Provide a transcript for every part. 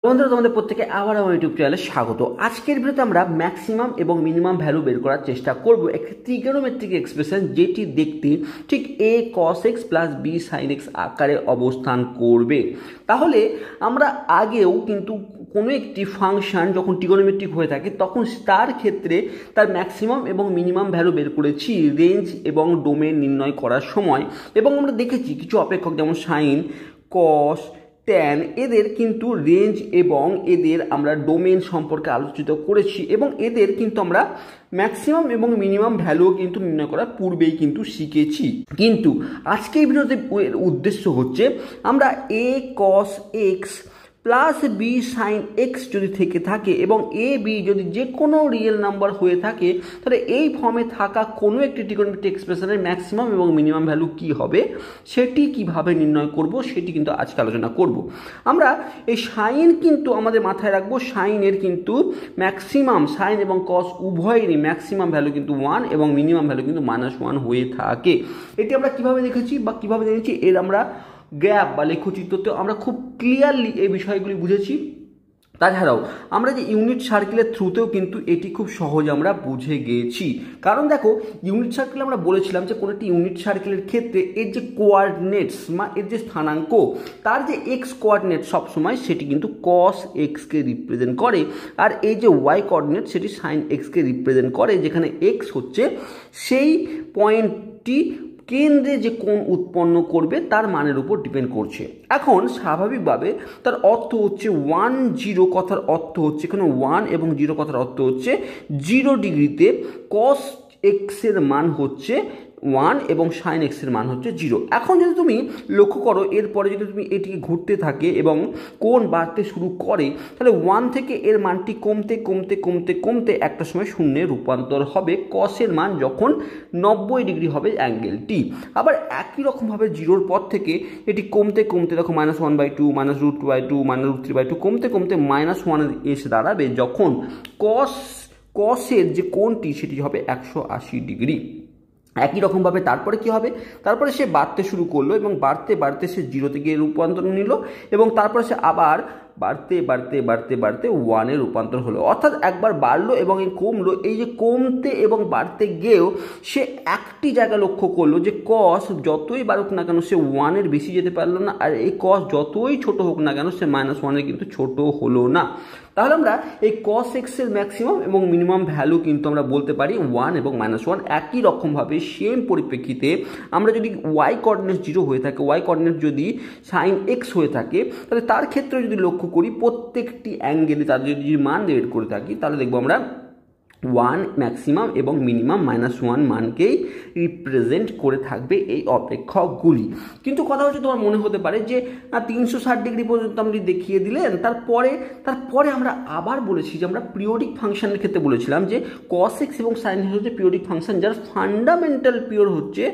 বন্ধুরা, তোমাদের প্রত্যেকে আবার আমার ইউটিউব চ্যানেলে স্বাগত। আজকের ভিডিওতে আমরা ম্যাক্সিমাম এবং মিনিমাম ভ্যালু বের করার চেষ্টা করব একটি ট্রিগোনোমেট্রিক এক্সপ্রেশন, যেটি দেখতে ঠিক a cos x plus b sin x আকারে অবস্থান করবে। তাহলে আমরা আগেও কিন্তু কোনো একটি ফাংশন যখন ট্রিগোনোমেট্রিক হয়ে থাকে তখন তার ক্ষেত্রে তার ম্যাক্সিমাম এবং মিনিমাম ভ্যালু বের করেছি রেঞ্জ এবং ডোমেন নির্ণয় করার সময়, এবং আমরা দেখেছি কিছু অপেক্ষক যেমন সাইন, কস, ট্যান এদের কিন্তু রেঞ্জ এবং এদের আমরা ডোমেন সম্পর্কে আলোচিত করেছি, এবং এদের কিন্তু আমরা ম্যাক্সিমাম এবং মিনিমাম ভ্যালু কিন্তু নির্ণয় করার পূর্বেই কিন্তু শিখেছি। কিন্তু আজকে এই ভিডিওতে উদ্দেশ্য হচ্ছে আমরা a cos x plus B sine X যদি থেকে থাকে এবং এ বি যদি যে কোনো রিয়েল নাম্বার হয়ে থাকে, তাহলে এই ফর্মে থাকা কোনো একটি ট্রিগোনোমেট্রিক এক্সপ্রেশনের ম্যাক্সিমাম এবং মিনিমাম ভ্যালু কী হবে সেটি কিভাবে নির্ণয় করব সেটি কিন্তু আজকে আলোচনা করব। আমরা এই সাইন কিন্তু আমাদের মাথায় রাখবো, সাইনের কিন্তু ম্যাক্সিমাম, সাইন এবং কস উভয়েরই ম্যাক্সিমাম ভ্যালু কিন্তু 1 এবং মিনিমাম ভ্যালু কিন্তু -1 হয়ে থাকে। এটি আমরা কিভাবে দেখেছি বা কিভাবে জেনেছি, এর আমরা গ্রাফ বা লেখচিত্রতে আমরা খুব ক্লিয়ারলি এই বিষয়গুলি বুঝেছি। তাছাড়াও আমরা যে ইউনিট সার্কেলের থ্রুতেও কিন্তু এটি খুব সহজ আমরা বুঝে গিয়েছি। কারণ দেখো, ইউনিট সার্কেলে আমরা বলেছিলাম যে কোনো একটি ইউনিট সার্কেলের ক্ষেত্রে এর যে কোঅর্ডিনেটস বা এর যে স্থানাঙ্ক, তার যে এক্স কোঅর্ডিনেট সবসময় সেটি কিন্তু কস এক্সকে রিপ্রেজেন্ট করে, আর এই যে ওয়াই কোঅর্ডিনেট সেটি সাইন এক্সকে রিপ্রেজেন্ট করে, যেখানে এক্স হচ্ছে সেই পয়েন্টটি কেন্দ্রে যে কোণ উৎপন্ন করবে তার মানের উপর ডিপেন্ড করছে। এখন স্বাভাবিকভাবে তার অর্থ হচ্ছে 1 0 কথার অর্থ হচ্ছে এখানে 1 এবং 0 কথার অর্থ হচ্ছে 0 ডিগ্রিতে কস এক্সের মান হচ্ছে 1 এবং সাইন এক্সের মান হচ্ছে 0। এখন যদি তুমি লক্ষ্য করো, এরপরে যদি তুমি এটিকে ঘুরতে থাকে এবং কোণ বাড়তে শুরু করে, তাহলে 1 থেকে এর মানটি কমতে কমতে কমতে কমতে একটা সময় শূন্যে রূপান্তর হবে কসের মান যখন 90 ডিগ্রি হবে অ্যাঙ্গেলটি। আবার একই রকমভাবে 0-র পর থেকে এটি কমতে কমতে দেখো -1/2, -√2/2, -√3/2 কমতে কমতে -1 এসে দাঁড়াবে যখন কসের যে কোণটি সেটি হবে 180 ডিগ্রি। একই রকমভাবে তারপরে কি হবে, তারপরে সে বাড়তে শুরু করলো এবং বাড়তে বাড়তে সে 0 থেকে রূপান্তর নিল, এবং তারপরে সে আবার বাড়তে বাড়তে বাড়তে বাড়তে 1-এ রূপান্তর হলো। অর্থাৎ একবার বাড়লো এবং কমলো, এই যে কমতে এবং বাড়তে গিয়েও সে একটি জায়গা লক্ষ্য করলো যে কস যতই বাড়ুক না কেন সে 1-এর বেশি যেতে পারলো না, আর এই কস যতই ছোট হোক না কেন সে -1-এর কিন্তু ছোট হলো না। তাহলে আমরা এই কস এক্সের ম্যাক্সিমাম এবং মিনিমাম ভ্যালু কিন্তু আমরা বলতে পারি 1 এবং -1। একই রকমভাবে সেম পরিপ্রেক্ষিতে আমরা যদি ওয়াই কোঅর্ডিনেট 0 হয়ে থাকে, ওয়াই কোঅর্ডিনেট যদি সাইন এক্স হয়ে থাকে, তাহলে তার ক্ষেত্রে যদি লক্ষ্য করি প্রত্যেকটি অ্যাঙ্গেলে তার যদি মান বের করে থাকি, তাহলে দেখবো আমরা 1 ম্যাক্সিমাম এবং মিনিমাম -1 মানকেই রিপ্রেজেন্ট করে থাকবে এই অপেক্ষকগুলি। কিন্তু কথা হচ্ছে, তোমার মনে হতে পারে যে 360 ডিগ্রি পর্যন্ত আপনি দেখিয়ে দিলেন, তারপরে আমরা আবার বলেছি যে আমরা পিরিয়ডিক ফাংশনের ক্ষেত্রে বলেছিলাম যে cos x এবং sin x হচ্ছে পিরিয়ডিক ফাংশন যার ফান্ডামেন্টাল পিরিয়ড হচ্ছে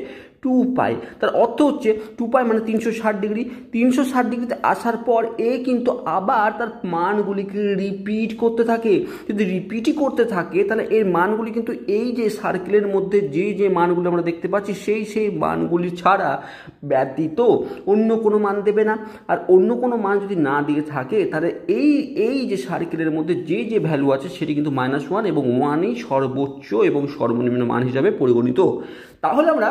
2π। তার অর্থ হচ্ছে 2π মানে 360 ডিগ্রি। 360 ডিগ্রিতে আসার পর এ কিন্তু আবার তার মানগুলিকে রিপিট করতে থাকে। যদি রিপিটই করতে থাকে তাহলে এর মানগুলি কিন্তু এই যে সার্কেলের মধ্যে যে মানগুলি আমরা দেখতে পাচ্ছি সেই মানগুলি ছাড়া ব্যতীত অন্য কোনো মান দেবে না। আর অন্য কোনো মান যদি না দিয়ে থাকে তাহলে এই যে সার্কেলের মধ্যে যে ভ্যালু আছে সেটি কিন্তু -1 এবং 1ই সর্বোচ্চ এবং সর্বনিম্ন মান হিসাবে পরিগণিত। তাহলে আমরা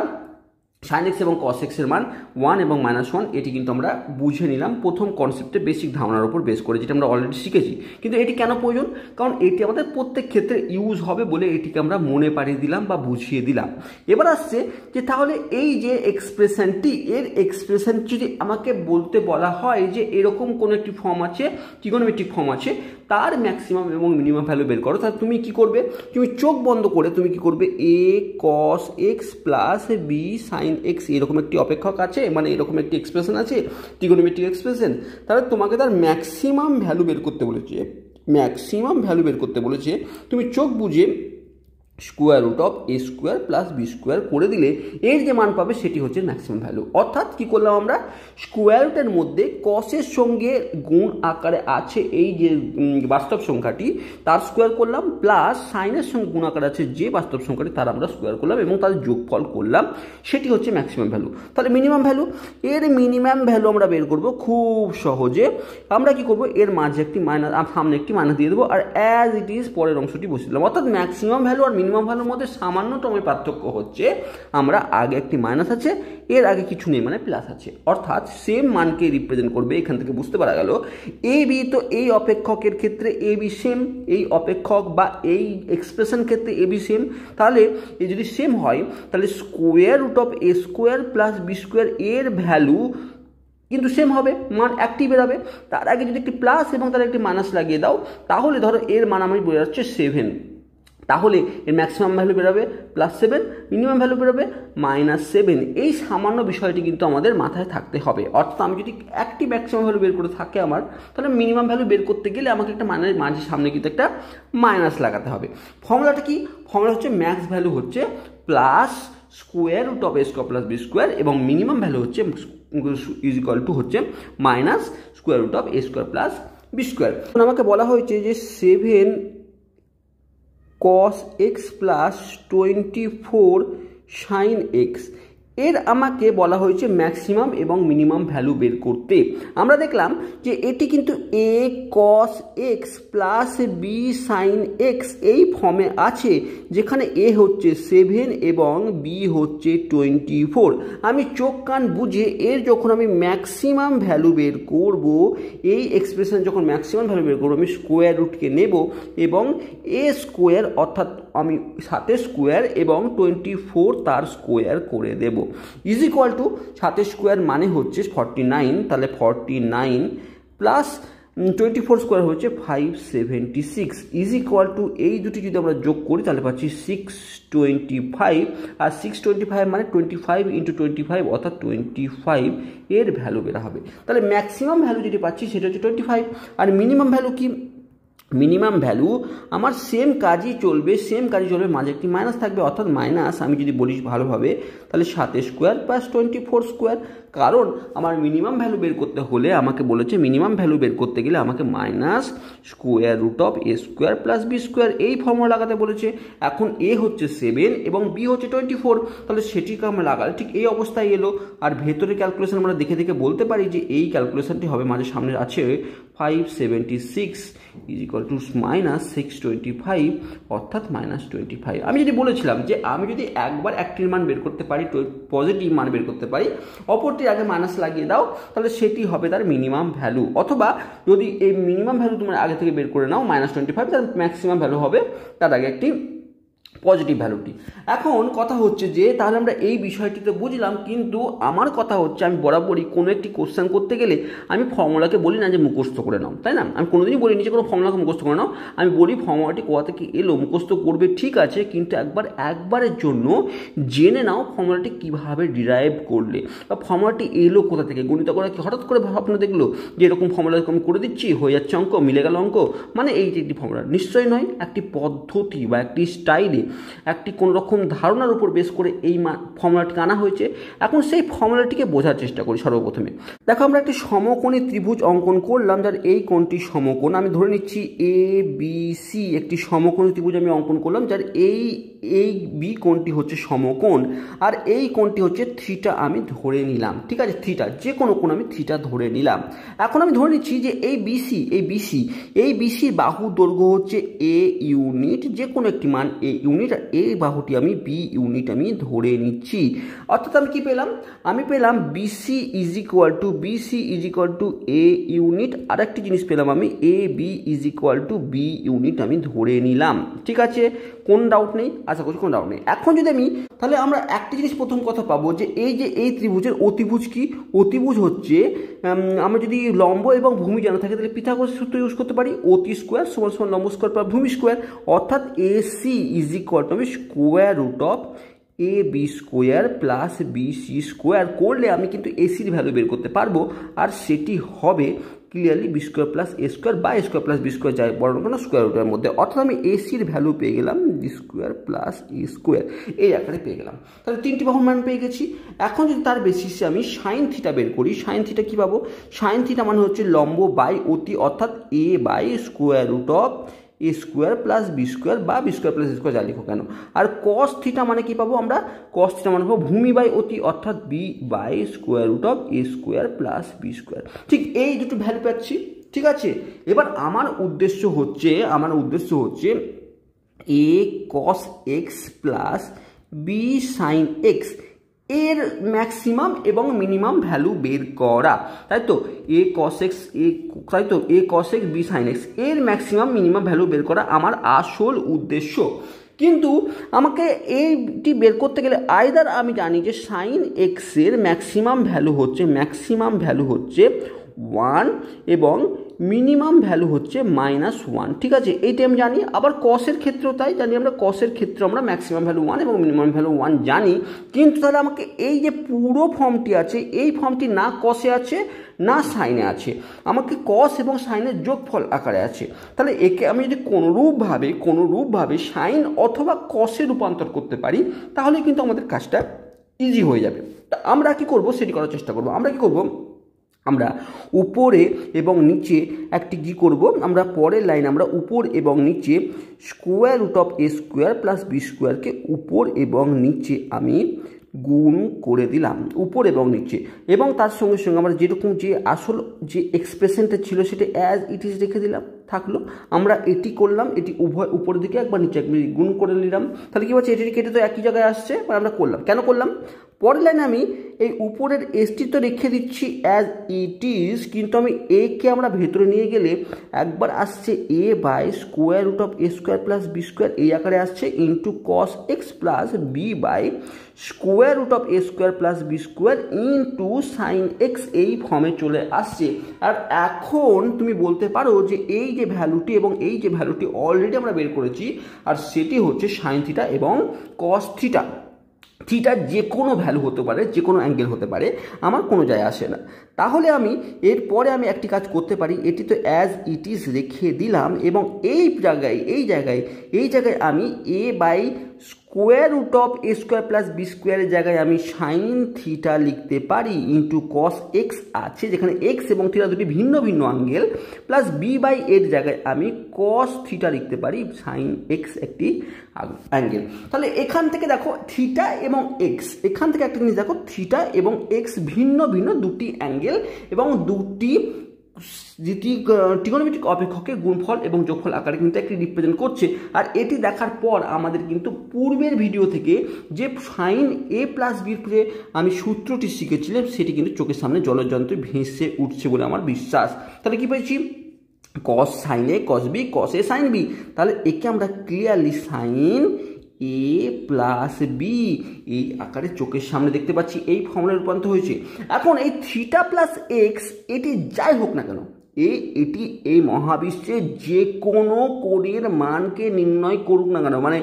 সাইন এক্স এবং কস এক্সের মান 1 এবং -1 এটি কিন্তু আমরা বুঝে নিলাম প্রথম কনসেপ্টে বেসিক ধারণার উপর বেস করে, যেটা আমরা অলরেডি শিখেছি। কিন্তু এটি কেন প্রয়োজন? কারণ এটি আমাদের প্রত্যেক ক্ষেত্রে ইউজ হবে বলে এটিকে আমরা মনে পাড়িয়ে দিলাম বা বুঝিয়ে দিলাম। এবার আসছে যে তাহলে এই যে এক্সপ্রেশনটি, এর এক্সপ্রেশন যদি আমাকে বলতে বলা হয় যে এরকম কোনো একটি ফর্ম আছে, ট্রিগোনোমেট্রিক ফর্ম আছে, তার ম্যাক্সিমাম এবং মিনিমাম ভ্যালু বের করো, তাহলে তুমি কি করবে? তুমি চোখ বন্ধ করে তুমি কি করবে? a cos x plus b sin x এরকম একটি অপেক্ষক আছে, মানে এরকম একটি এক্সপ্রেশন আছে ট্রিগোনোমেট্রিক এক্সপ্রেশন, তাহলে তোমাকে তার ম্যাক্সিমাম ভ্যালু বের করতে বলেছে। ম্যাক্সিমাম ভ্যালু বের করতে বলেছে, তুমি চোখ বুঝে square root of A square plus B square করে দিলে এর যে মান পাবে সেটি হচ্ছে ম্যাক্সিমাম ভ্যালু। অর্থাৎ কি করলাম আমরা, স্কোয়ার রুটের মধ্যে কসের সঙ্গে গুণ আকারে আছে এই যে বাস্তব সংখ্যাটি তার স্কোয়ার করলাম, প্লাস সাইনের সঙ্গে গুণ আকারে আছে যে বাস্তব সংখ্যাটি তার আমরা স্কোয়ার করলাম এবং তার যোগফল করলাম, সেটি হচ্ছে ম্যাক্সিমাম ভ্যালু। তাহলে মিনিমাম ভ্যালু, এর মিনিমাম ভ্যালু আমরা বের করব খুব সহজে। আমরা কি করব, এর মাঝে একটি মাইনাস, সামনে একটি মাইনাস দিয়ে দেবো, আর অ্যাজ ইট ইজ পরের অংশটি বসিয়ে দিলাম। অর্থাৎ ম্যাক্সিমাম ভ্যালু আর মিনিমাম ভ্যালুর মধ্যে সামান্যতম পার্থক্য হচ্ছে আমরা আগে একটি মাইনাস আছে, এর আগে কিছু নেই মানে প্লাস আছে, অর্থাৎ সেম মানকে রিপ্রেজেন্ট করবে। এখান থেকে বুঝতে পারা গেল এ বি, তো এই অপেক্ষকের ক্ষেত্রে এ বি সেম, এই অপেক্ষক বা এই এক্সপ্রেশন ক্ষেত্রে এ বি সেম। তাহলে এই যদি সেম হয় তাহলে square root of A square plus B square এর ভ্যালু কিন্তু সেম হবে, মান একটি বেরোবে। তার আগে যদি একটি প্লাস এবং তার একটি মাইনাস লাগিয়ে দাও তাহলে ধরো এর মান আমি বোঝা যাচ্ছে 7, তাহলে এর ম্যাক্সিমাম ভ্যালু বেরোবে +7, মিনিমাম ভ্যালু বেরোবে -7। এই সামান্য বিষয়টি কিন্তু আমাদের মাথায় থাকতে হবে। অর্থাৎ আমি যদি একটি ম্যাক্সিমাম ভ্যালু বের করে থাকে আমার, তাহলে মিনিমাম ভ্যালু বের করতে গেলে আমাকে একটা মাঝে সামনে কিন্তু একটা মাইনাস লাগাতে হবে। ফর্মুলাটা কি, ফর্মুলা হচ্ছে ম্যাক্স ভ্যালু হচ্ছে plus square root of A square plus B square এবং মিনিমাম ভ্যালু হচ্ছে ইজ ইকুয়াল টু হচ্ছে minus square root of A square plus B square. আমাকে বলা হয়েছে যে 7 cos x plus 24 sin x এর আমাকে বলা হয়েছে ম্যাক্সিমাম এবং মিনিমাম ভ্যালু বের করতে। আমরা দেখলাম যে এটি কিন্তু a cos x plus b sin x এই ফর্মে আছে, যেখানে a হচ্ছে 7 এবং b হচ্ছে 24। আমি চোখ কান বুঝে এর যখন আমি ম্যাক্সিমাম ভ্যালু বের করব, এই এক্সপ্রেশন যখন ম্যাক্সিমাম ভ্যালু বের করবো, আমি স্কোয়ার রুটকে নেব এবং a স্কোয়ার অর্থাৎ আমি 7 স্কোয়ার এবং 24 তার স্কোয়ার করে দেব, ইজ ইকুয়াল টু 7 স্কোয়ার মানে হচ্ছে 49, তাহলে 49 প্লাস 24 স্কোয়ার হচ্ছে 576 ইজ ইকুয়াল টু এই দুটি যদি আমরা যোগ করি তাহলে পাচ্ছি 625, আর 625 মানে 25 × 25 অর্থাৎ 25 এর ভ্যালু বেরা হবে। তাহলে ম্যাক্সিমাম ভ্যালু যেটি পাচ্ছি সেটা হচ্ছে 25। আর মিনিমাম ভ্যালু কি, মিনিমাম ভ্যালু আমার সেম কাজই চলবে, মাঝে একটি মাইনাস থাকবে, অর্থাৎ মাইনাস আমি যদি বলি ভালোভাবে তাহলে 7 স্কোয়ার প্লাস 24 স্কোয়ার। কারণ আমার মিনিমাম ভ্যালু বের করতে হলে আমাকে বলেছে মিনিমাম ভ্যালু বের করতে গেলে আমাকে minus square root of A square plus B square এই ফর্মুলা লাগাতে বলেছে। এখন এ হচ্ছে 7 এবং বি হচ্ছে 24, তাহলে সেটিকে আমরা লাগালে ঠিক এই অবস্থায় এলো। আর ভেতরে ক্যালকুলেশন আমরা দেখে দেখে বলতে পারি যে এই ক্যালকুলেশনটি হবে, মাঝে সামনে আছে 576 ইজ ইকুয়াল টু মাইনাস 625 অর্থাৎ -25। আমি যদি বলেছিলাম যে আমি যদি একবার একটির মান বের করতে পারি, পজিটিভ মান বের করতে পারি, অপরটির আগে মাইনাস লাগিয়ে দাও, তাহলে সেটি হবে তার মিনিমাম ভ্যালু। অথবা যদি এই মিনিমাম ভ্যালু তোমার আগে থেকে বের করে নাও -25, তার ম্যাক্সিমাম ভ্যালু হবে তার আগে একটি পজিটিভ ভ্যালুটি। এখন কথা হচ্ছে যে তাহলে আমরা এই বিষয়টিতে বুঝলাম, কিন্তু আমার কথা হচ্ছে আমি বরাবরই কোনো একটি কোশ্চেন করতে গেলে আমি ফর্মুলাকে বলি না যে মুখস্থ করে নাও, তাই না? আমি কোনোদিনই বলিনি যে কোনো ফর্মুলাকে মুখস্থ করে নাও, আমি বলি ফর্মুলাটি কোথা থেকে এলো মুখস্থ করবে ঠিক আছে, কিন্তু একবারের জন্য জেনে নাও ফর্মুলাটি কীভাবে ডিরাইভ করলে বা ফর্মুলাটি এলো কোথা থেকে। গণিত করে কি হঠাৎ করে ভাবনা দেখলো যে এরকম ফর্মুলা আমি করে দিচ্ছি হয়ে যাচ্ছে অঙ্ক, মিলে গেল অঙ্ক, মানে এইটি একটি ফর্মুলা? নিশ্চয়ই নয়, একটি পদ্ধতি বা একটি স্টাইলে একটি কোনো রকম ধারণার উপর বেস করে এই ফর্মুলাটিকে আনা হয়েছে। এখন সেই ফর্মুলাটিকে বোঝার চেষ্টা করি। সর্বপ্রথমে দেখো আমরা একটি সমকোণী ত্রিভুজ অঙ্কন করলাম, যার এই কোণটি সমকোণ। আমি ধরে নিচ্ছি এ বি সি একটি সমকোণী ত্রিভুজ আমি অঙ্কন করলাম, যার এই বি কোণটি হচ্ছে সমকোণ আর এই কোণটি হচ্ছে থিটা আমি ধরে নিলাম। ঠিক আছে, থিটা যে কোনো কোণ আমি থিটা ধরে নিলাম। এখন আমি ধরে নিচ্ছি যে এই বিসি বাহু দৈর্ঘ্য হচ্ছে এ ইউনিট, যে কোনো একটি মান এ ইউনিট, আর এই বাহুটি আমি বি ইউনিট আমি ধরে নিচ্ছি। অর্থাৎ আমি কি পেলাম, আমি পেলাম BC is equal to A unit. আর একটি জিনিস পেলাম আমি A B is equal to B unit আমি ধরে নিলাম। ঠিক আছে, কোন ডাউট নেই, আশা করছি কোনো ডাউট নেই। এখন যদি আমি তাহলে আমরা একটি জিনিস প্রথম কথা পাবো যে এই ত্রিভুজের অতিভুজ কি, অতিভুজ হচ্ছে আমরা যদি লম্ব এবং ভূমি জানা থাকে তাহলে পিথাগোরাসের সূত্র ইউজ করতে পারি, অতি স্কোয়ার সমান লম্ব স্কোয়ার বা ভূমি স্কোয়ার, অর্থাৎ এসি ইজ ইকুয়াল টু আমি square root of A B square plus B C square করলে আমি কিন্তু এসির ভ্যালু বের করতে পারবো, আর সেটি হবে clearly B square plus A square বা এ স্কোয়ার প্লাস বি স্কোয়ার যাই বড় না স্কোয়ার রুটের মধ্যে, অর্থাৎ আমি এসির ভ্যালু পেয়ে গেলাম B square plus A square এই আকারে পেয়ে গেলাম। তাহলে তিনটি বাহুর মান পেয়ে গেছি। এখন যদি তার বেসিসে আমি সাইন থিটা বের করি, সাইন থিটা কী পাবো? সাইন থিটা মানে হচ্ছে লম্ব বাই অতি, অর্থাৎ A by square root of A square plus B square বা B square plus A square যা লিখো কেন। আর কস থিটা মানে কি পাবো আমরা? কস থিটা মানে পাবো ভূমি বাই অতি, অর্থাৎ B by square root of A square plus B square. ঠিক এই দুটো ভ্যালু পাচ্ছি, ঠিক আছে। এবার আমার উদ্দেশ্য হচ্ছে A cos X plus B sine X এর ম্যাক্সিমাম এবং মিনিমাম ভ্যালু বের করা, তাই তো। A cos X B sine X এর ম্যাক্সিমাম মিনিমাম ভ্যালু বের করা আমার আসল উদ্দেশ্য। কিন্তু আমাকে এইটি বের করতে গেলে আইদার আমি জানি যে সাইন এক্সের ম্যাক্সিমাম ভ্যালু হচ্ছে 1 এবং মিনিমাম ভ্যালু হচ্ছে -1, ঠিক আছে, এইটা আমি জানি। আবার কসের ক্ষেত্রেও তাই জানি, আমরা কসের ক্ষেত্রে আমরা ম্যাক্সিমাম ভ্যালু 1 এবং মিনিমাম ভ্যালু 1 জানি। কিন্তু তাহলে আমাকে এই যে পুরো ফর্মটি আছে, এই ফর্মটি না কসে আছে না সাইনে আছে, আমাকে কস এবং সাইনের যোগফল আকারে আছে। তাহলে একে আমি যদি কোনোরূপভাবে সাইন অথবা কসে রূপান্তর করতে পারি তাহলে কিন্তু আমাদের কাজটা ইজি হয়ে যাবে। তা আমরা কি করব সেটি করার চেষ্টা করব। আমরা উপরে এবং নিচে একটি কী করব, আমরা পরের লাইন আমরা উপর এবং নিচে square root of A square plus B স্কোয়ারকে উপর এবং নিচে আমি গুণ করে দিলাম, উপর এবং নিচে। এবং তার সঙ্গে সঙ্গে আমরা যেরকম যে আসল যে এক্সপ্রেশনটা ছিল সেটা অ্যাজ ইট ইজ রেখে দিলাম, থাকলো। আমরা এটি করলাম, এটি উভয় উপরের দিকে একবার নিচে একবার গুণ করে নিলাম। তাহলে কী হচ্ছে, এটি কেটে তো একই জায়গায় আসছে, বা আমরা করলাম কেন করলাম। পরের লাইনে আমি এই উপরের এসটি তো রেখে দিচ্ছি অ্যাজ ইট ইজ, কিন্তু আমি একে আমরা ভেতরে নিয়ে গেলে একবার আসছে A by square root of A square plus B square এই আকারে আসছে, into cos X plus B by square root of A square plus B square into sine x এই ফর্মে চলে আসছে। আর এখন তুমি বলতে পারো যে এই যে ভ্যালুটি এবং এই যে ভ্যালুটি অলরেডি আমরা বের করেছি, আর সেটি হচ্ছে সাইন থিটা এবং কস থিটা। থিটার যে কোনো ভ্যালু হতে পারে, যে কোনো অ্যাঙ্গেল হতে পারে, আমার কোনো যায় আসে না। তাহলে আমি এরপরে আমি একটি কাজ করতে পারি, এটি তো অ্যাজ ইট ইজ রেখে দিলাম এবং এই জায়গায় আমি A by square root of A square plus B স্কোয়ারের জায়গায় আমি সাইন থিটা লিখতে পারি, ইন্টু কস এক্স আছে যেখানে এক্স এবং থিটা দুটি ভিন্ন ভিন্ন অ্যাঙ্গেল, প্লাস বি বাই এর জায়গায় আমি কস থিটা লিখতে পারি, সাইন এক্স একটি অ্যাঙ্গেল। তাহলে এখান থেকে দেখো থিটা এবং এক্স, এখান থেকে একটা জিনিস দেখো, থিটা এবং এক্স ভিন্ন ভিন্ন দুটি অ্যাঙ্গেল এবং দুটি ট্রিগোনোমেট্রিক অপেক্ষকের গুণফল এবং যোগফল আকারে কিন্তু একটি রিপ্রেজেন্ট করছে। আর এটি দেখার পর আমাদের কিন্তু পূর্বের ভিডিও থেকে যে সাইন এ প্লাস বির আমি সূত্রটি শিখেছিলাম সেটি কিন্তু চোখের সামনে জলযন্ত্রে ভেসে উঠছে বলে আমার বিশ্বাস। তাহলে কি পেয়েছি, কস সাইন এ কস বি কস এ সাইন বি। তাহলে একে আমরা ক্লিয়ারলি সাইন এ প্লাস বি এই আকারে চোখের সামনে দেখতে পাচ্ছি, এই ফর্মুলায় রূপান্তর হয়েছে। এখন এই থিটা প্লাস এক্স এটি যাই হোক না কেন, এটি এই মহাবিশ্বে যে কোনো কোণের মানকে নির্ণয় করুক না কেন, মানে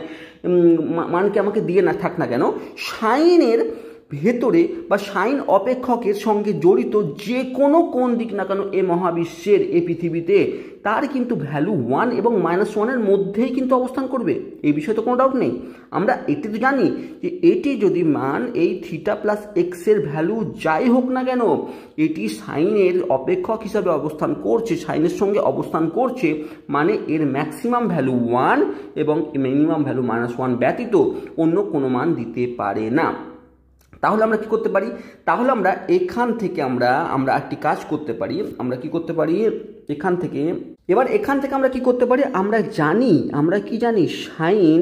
মানকে আমাকে দিয়ে না থাক না কেন, সাইনের ভেতরে বা সাইন অপেক্ষকের সঙ্গে জড়িত যে কোনো কোন দিক না কেন এ মহাবিশ্বের, এই পৃথিবীতে, তার কিন্তু ভ্যালু 1 এবং -1-এর মধ্যেই কিন্তু অবস্থান করবে, এই বিষয়ে তো কোনো ডাউট নেই। আমরা এটি তো জানি যে এটি যদি মান এই থিটা প্লাস এক্সের ভ্যালু যাই হোক না কেন, এটি সাইনের অপেক্ষক হিসাবে অবস্থান করছে, সাইনের সঙ্গে অবস্থান করছে, মানে এর ম্যাক্সিমাম ভ্যালু 1 এবং মিনিমাম ভ্যালু -1 ব্যতীত অন্য কোনো মান দিতে পারে না। তাহলে আমরা কি করতে পারি, তাহলে আমরা এখান থেকে আমরা একটি কাজ করতে পারি। আমরা কি করতে পারি এখান থেকে আমরা কি করতে পারি, আমরা কি জানি সাইন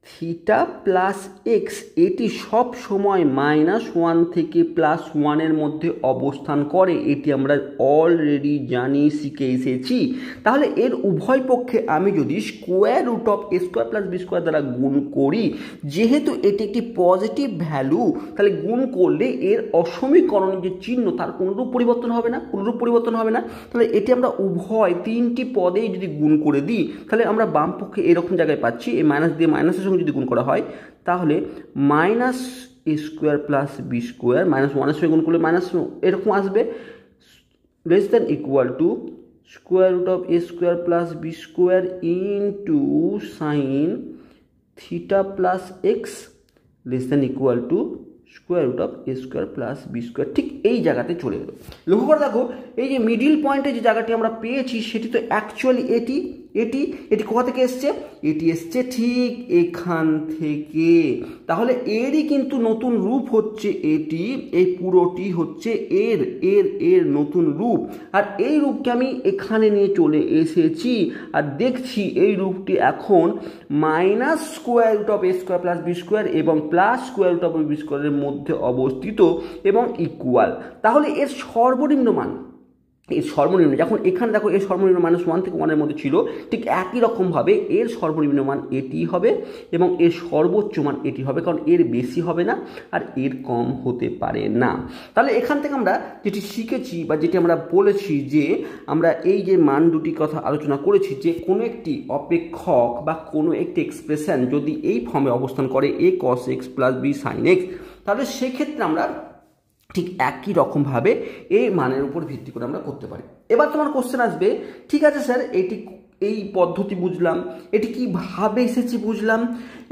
থিটা প্লাস এক্স এটি সব সময় -1 থেকে +1-এর মধ্যে অবস্থান করে, এটি আমরা অলরেডি জানি, শিখে এসেছি। তাহলে এর উভয় পক্ষে আমি যদি square root of A square plus B square দ্বারা গুণ করি, যেহেতু এটি একটি পজিটিভ ভ্যালু, তাহলে গুণ করলে এর অসমীকরণ যে চিহ্ন তার কোনোরূপ পরিবর্তন হবে না, তাহলে এটি আমরা উভয় তিনটি পদেই যদি গুণ করে দিই, তাহলে আমরা বাম পক্ষে এরকম জায়গায় পাচ্ছি, এই মাইনাস দিয়ে মাইনাসের সঙ্গে যদি গুণ করা হয় তাহলে -a² + b² -1-এর সঙ্গে গুণ করলে মাইনাস এরকম আসবে, less than equal to square root of a square plus b square into sin theta plus x less than equal to square root of A square plus B square. ঠিক এই জায়গাতে চলে এলো। লক্ষ্য করে দেখো এই যে মিডিল পয়েন্টে যে জায়গাটি আমরা পেয়েছি সেটি তো অ্যাকচুয়ালি এটি এটি এটি কোথা থেকে এসছে? এটি এসছে ঠিক এখান থেকে। তাহলে এরই কিন্তু নতুন রূপ হচ্ছে এটি, এই পুরোটি হচ্ছে এর এর এর নতুন রূপ। আর এই রূপকে আমি এখানে নিয়ে চলে এসেছি আর দেখছি এই রূপটি এখন minus square root of A square plus B square এবং plus square root of B স্কোয়ারের মধ্যে অবস্থিত এবং ইকুয়াল। তাহলে এর সর্বনিম্ন মান, এর সর্বনিম্ন যখন এখানে দেখো এর সর্বনিম্ন -1 থেকে 1 এর মধ্যে ছিল, ঠিক একই রকমভাবে এর সর্বনিম্ন মান এটি হবে এবং এর সর্বোচ্চ মান এটি হবে, কারণ এর বেশি হবে না আর এর কম হতে পারে না। তাহলে এখান থেকে আমরা যেটি শিখেছি বা যেটি আমরা বলেছি যে আমরা এই যে মান দুটি কথা আলোচনা করেছি যে কোনো একটি অপেক্ষক বা কোনো একটি এক্সপ্রেশন যদি এই ফর্মে অবস্থান করে a cos x plus b sin x, তাহলে সেক্ষেত্রে আমরা ঠিক একই রকমভাবে এই মানের উপর ভিত্তি করে আমরা করতে পারি। এবার তোমার কোশ্চেন আসবে, ঠিক আছে স্যার এটি এই পদ্ধতি বুঝলাম, এটি কীভাবে এসেছে বুঝলাম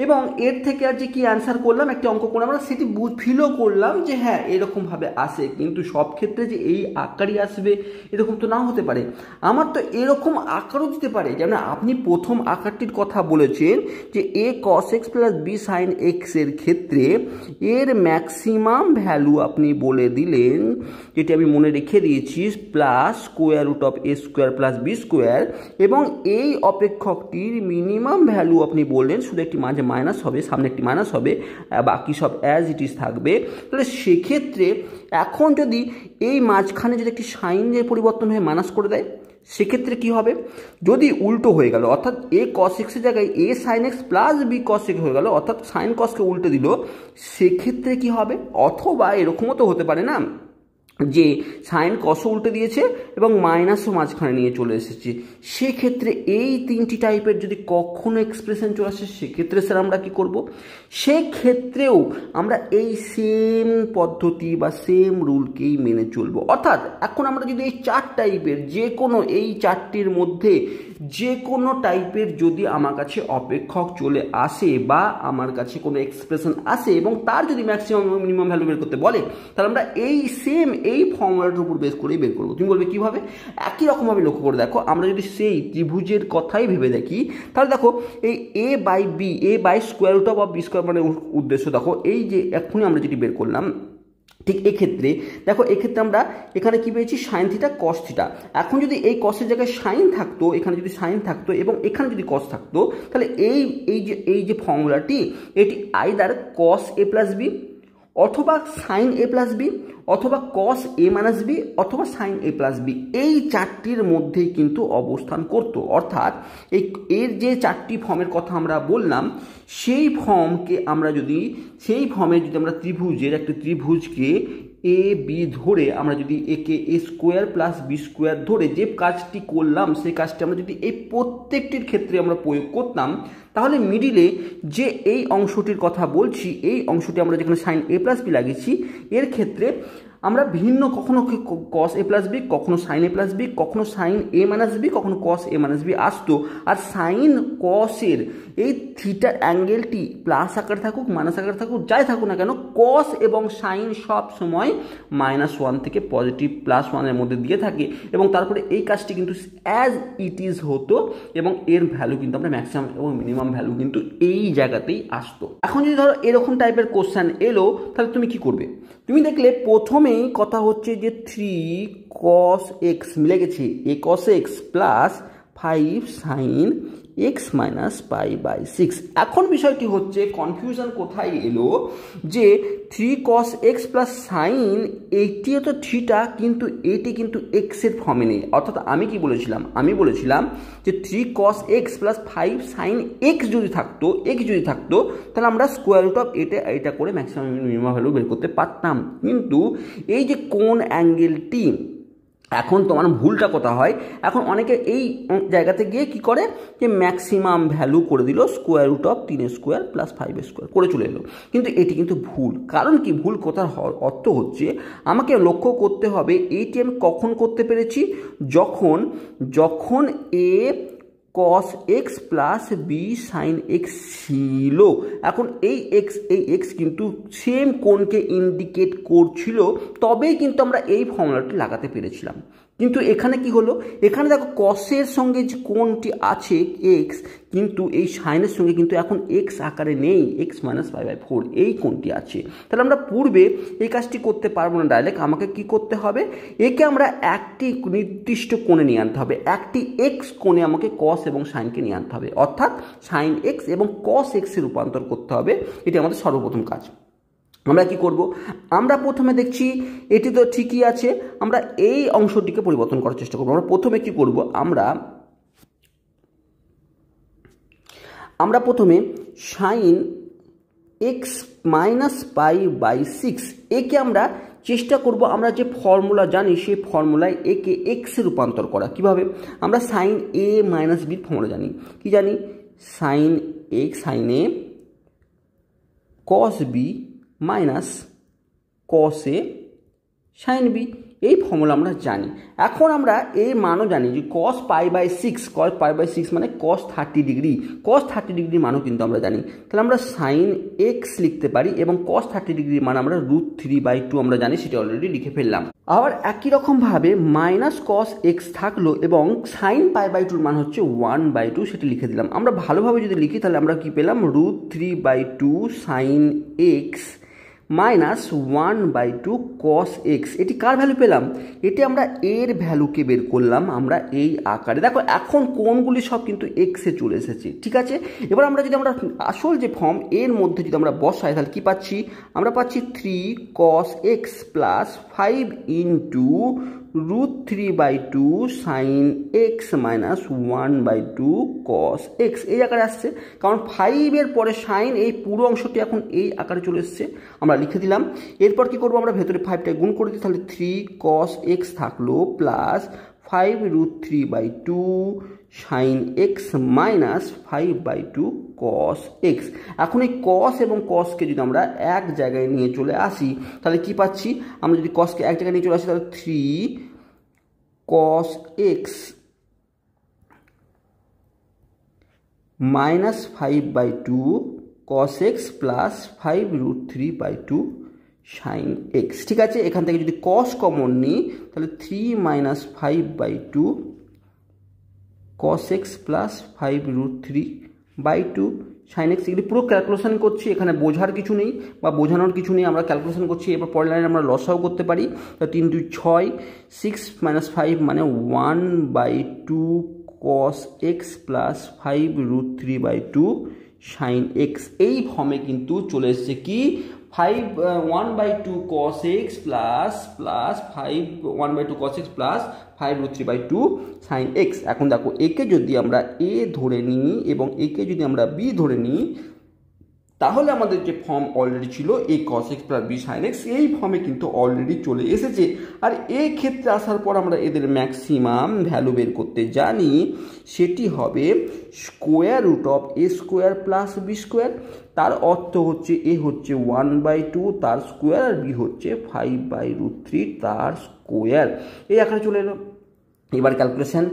এবং এর থেকে আর যে কি অ্যান্সার করলাম একটি অঙ্ক করে আমরা সেটি ফিলও করলাম যে হ্যাঁ এরকমভাবে আসে, কিন্তু সব ক্ষেত্রে যে এই আকারই আসবে এরকম তো নাও হতে পারে। আমার তো এরকম আকারও দিতে পারে, যেমন আপনি প্রথম আকারটির কথা বলেছেন যে a cos x plus b sin x এর ক্ষেত্রে এর ম্যাক্সিমাম ভ্যালু আপনি বলে দিলেন, যেটি আমি মনে রেখে দিয়েছি, plus square root of a square plus b square, এবং এই অপেক্ষকটির মিনিমাম ভ্যালু আপনি বললেন শুধু একটি মাঝে মাইনাস হবে, সামনে একটি মাইনাস হবে, বাকি সব অ্যাজ ইট ইজ থাকবে। তাহলে সেক্ষেত্রে এখন যদি এই মাঝখানে যদি একটি সাইনের পরিবর্তন হয়ে মাইনাস করে দেয় সেক্ষেত্রে কি হবে? যদি উল্টো হয়ে গেল অর্থাৎ a cos x এর জায়গায় a sin x plus b cos x হয়ে গেল অর্থাৎ সাইন কসকে উল্টে দিল, সেক্ষেত্রে কি হবে? অথবা এরকমও তো হতে পারে না যে সাইন কসও উল্টে দিয়েছে এবং মাইনাসও মাঝখানে নিয়ে চলে এসেছে, সেক্ষেত্রে এই তিনটি টাইপের যদি কখনো এক্সপ্রেশন চলে আসে সেক্ষেত্রে স্যার আমরা কী করব? সেক্ষেত্রেও আমরা এই সেম পদ্ধতি বা সেম রুলকেই মেনে চলব। অর্থাৎ এখন আমরা যদি এই চার টাইপের যে কোনো এই চারটির মধ্যে যে কোনো টাইপের যদি আমার কাছে অপেক্ষক চলে আসে বা আমার কাছে কোনো এক্সপ্রেশন আসে এবং তার যদি ম্যাক্সিমাম মিনিমাম ভ্যালু বের করতে বলে, তাহলে আমরা এই সেম এই ফর্মুলাটার উপর বেস করেই বের করবো। তুমি বলবে কীভাবে? একই রকমভাবে লক্ষ্য করে দেখো, আমরা যদি সেই ত্রিভুজের কথাই ভেবে দেখি তাহলে দেখো এই a by B, a by square root of B square মানে উদ্দেশ্য দেখো এই যে এখনই আমরা যেটি বের করলাম, ঠিক এক্ষেত্রে দেখো এক্ষেত্রে আমরা এখানে কি পেয়েছি সাইন থিটা কস থিটা। এখন যদি এই কসের জায়গায় সাইন থাকতো, এখানে যদি সাইন থাকতো এবং এখানে যদি কস থাকতো, তাহলে এই যে ফর্মুলাটি এটি আইদার কস এ প্লাস বি অথবা সাইন এ প্লাস বি অথবা কস এ মাইনাস বি অথবা সাইন এ প্লাস বি, এই চারটির মধ্যেই কিন্তু অবস্থান করত। অর্থাৎ এর যে চারটি ফর্মের কথা আমরা বললাম সেই ফর্মকে আমরা যদি সেই ফর্মে যদি আমরা ত্রিভুজের একটি ত্রিভুজকে এ বি ধরে আমরা যদি একে এ স্কোয়ার প্লাস বি স্কোয়ার ধরে যে কাজটি করলাম সেই কাজটি আমরা যদি এই প্রত্যেকটির ক্ষেত্রে আমরা প্রয়োগ করতাম, তাহলে মিডিলে যে এই অংশটির কথা বলছি এই অংশটি আমরা যেখানে সাইন এ প্লাস বি লাগিয়েছি এর ক্ষেত্রে আমরা ভিন্ন কখনো কস এ প্লাস বি, কখনো সাইন এ প্লাস বি, কখনো সাইন এ মাইনাস বি, কখনো কস এ মাইনাস বি আসতো। আর সাইন কসের এই থিটার অ্যাঙ্গেলটি প্লাস আকার থাকুক মাইনাস আকার থাকুক যাই থাকুক না কেন, কস এবং সাইন সব সময় -1 থেকে পজিটিভ +1 মধ্যে দিয়ে থাকে এবং তারপরে এই কাজটি কিন্তু অ্যাজ ইট ইজ হতো এবং এর ভ্যালু কিন্তু আমরা ম্যাক্সিমাম এবং মিনিমাম ভ্যালু কিন্তু এই জায়গাতেই আসতো। এখন যদি ধরো এরকম টাইপের কোশ্চেন এলো তাহলে তুমি কি করবে? তুমি দেখলে প্রথমেই কথা হচ্ছে যে 3 cos x মিলে গেছে a cos x plus 5 sin x minus pi by 6। এখন বিষয়টি হচ্ছে কনফিউশন কোথায় এলো যে 3 cos x প্লাস সাইন এইটিও তো থিটা কিন্তু এটি কিন্তু x এর ফর্মে নেই। অর্থাৎ আমি কি বলেছিলাম? আমি বলেছিলাম যে 3 cos x plus 5 sin x যদি থাকতো তাহলে আমরা স্কোয়ার রুট অফ এটা করে ম্যাক্সিমাম মিনিমাম ভ্যালু বের করতে পারতাম। কিন্তু এই যে কোন অ্যাঙ্গেলটি এখন তোমার ভুলটা কোথা হয়, এখন অনেকে এই জায়গাতে গিয়ে কি করে যে ম্যাক্সিমাম ভ্যালু করে দিল square root of 3 square plus 5 square করে চলে এলো, কিন্তু এটি কিন্তু ভুল। কারণ কি ভুল কথার অর্থ হচ্ছে আমাকে লক্ষ্য করতে হবে এইটি আমি কখন করতে পেরেছি, যখন যখন A cos x plus B sine x ছিল। এখন এই এক্স কিন্তু সেম কোণকে ইন্ডিকেট করছিল, তবেই কিন্তু আমরা এই ফর্মুলাটি লাগাতে পেরেছিলাম। কিন্তু এখানে কি হলো, এখানে দেখো কসের সঙ্গে যে কোণটি আছে এক্স, কিন্তু এই সাইনের সঙ্গে কিন্তু এখন এক্স আকারে নেই, এক্স মাইনাস 5/4 এই কোণটি আছে। তাহলে আমরা পূর্বে এই কাজটি করতে পারবো না ডাইরেক্ট, আমাকে কি করতে হবে, একে আমরা একটি নির্দিষ্ট কোণে নিয়ে আনতে হবে, একটি এক্স কোণে আমাকে কস এবং সাইনকে নিয়ে আনতে হবে, অর্থাৎ সাইন এক্স এবং কস এক্সে রূপান্তর করতে হবে। এটি আমাদের সর্বপ্রথম কাজ। আমরা কি করব, আমরা প্রথমে দেখছি এটি তো ঠিকই আছে, আমরা এই অংশটিকে পরিবর্তন করার চেষ্টা করব। আমরা প্রথমে কি করব, আমরা প্রথমে সাইন এক্স মাইনাস π/6 একে আমরা চেষ্টা করব, আমরা যে ফর্মুলা জানি সেই ফর্মুলায় একে এক্সে রূপান্তর করা। কিভাবে, আমরা সাইন এ মাইনাস বির ফর্মুলা জানি, কি জানি, সাইন এক্স সাইন এ কস বি মাইনাস কস এ সাইন বি, এই ফর্মুলা আমরা জানি। এখন আমরা এই মানও জানি যে cos π/6 মানে cos 30 ডিগ্রি, cos 30 ডিগ্রির মানও কিন্তু আমরা জানি। তাহলে আমরা সাইন এক্স লিখতে পারি এবং cos 30 ডিগ্রির মান আমরা √3/2 আমরা জানি, সেটা অলরেডি লিখে ফেললাম। আবার একই রকমভাবে মাইনাস cos এক্স থাকলো এবং সাইন π/2 মান হচ্ছে 1/2, সেটি লিখে দিলাম। আমরা ভালোভাবে যদি লিখি তাহলে আমরা কি পেলাম, √3/2 sine x minus 1/2 cos x। এটি কার ভ্যালু পেলাম, এটি আমরা এর ভ্যালুকে বের করলাম আমরা এই আকারে। দেখো এখন কোণগুলি সব কিন্তু এক্সে চলে এসেছে, ঠিক আছে। এবার আমরা যদি আমরা আসল যে ফর্ম এর মধ্যে যদি আমরা বসাই তাহলে কি পাচ্ছি, আমরা পাচ্ছি 3 cos x plus 5 into √3/2 sine x minus 1/2 cos x এই আকারে আসছে, কারণ 5 পরে সাইন এই পুরো অংশটি এখন এই আকারে চলে এসছে, আমরা লিখে দিলাম। এরপর কি করবো, আমরা ভেতরে 5টা গুণ করে দিই, তাহলে 3 cos x থাকলো plus 5 √3/2 sine x minus 5/2 cos x। এখন এই cos এবং cosকে যদি আমরা এক জায়গায় নিয়ে চলে আসি তাহলে কি পাচ্ছি, আমরা যদি cosকে এক জায়গায় নিয়ে চলে আসি তাহলে 3 cos x minus 5/2 cos x plus 5 √3/2 sine x, ঠিক আছে। এখান থেকে যদি cos কমন নিই তাহলে 3 minus 5/2 cos x plus 5 √3/2 sine x. এগুলি পুরো ক্যালকুলেশন করছি, এখানে বোঝার কিছু নেই বা বোঝানোর কিছু নেই, আমরা ক্যালকুলেশন করছি। এবার পরের লাইনে আমরা লসাও করতে পারি, 3 2 6 6 মাইনাস 5 মানে 1/2 cos x plus 5 √3/2 sine x. এই ফর্মে কিন্তু চলে এসছে কি 1/2 cos x plus 1/2 cos x plus 5 √3/2 sine x. এখন দেখো একে যদি আমরা এ ধরে নিই এবং একে যদি আমরা বি ধরে নিই তাহলে আমাদের যে ফর্ম অলরেডি ছিল A cos x plus B sine x, এই ফর্মে কিন্তু অলরেডি চলে এসেছে। আর এই ক্ষেত্রে আসার পর আমরা এদের ম্যাক্সিমাম ভ্যালু বের করতে জানি, সেটি হবে square root of A square plus B square. তার অর্থ হচ্ছে এ হচ্ছে 1/2 তার স্কোয়ার আর বি হচ্ছে 5/√3 তার স্কোয়ার, এই আকারে চলে এলো। এবার ক্যালকুলেশন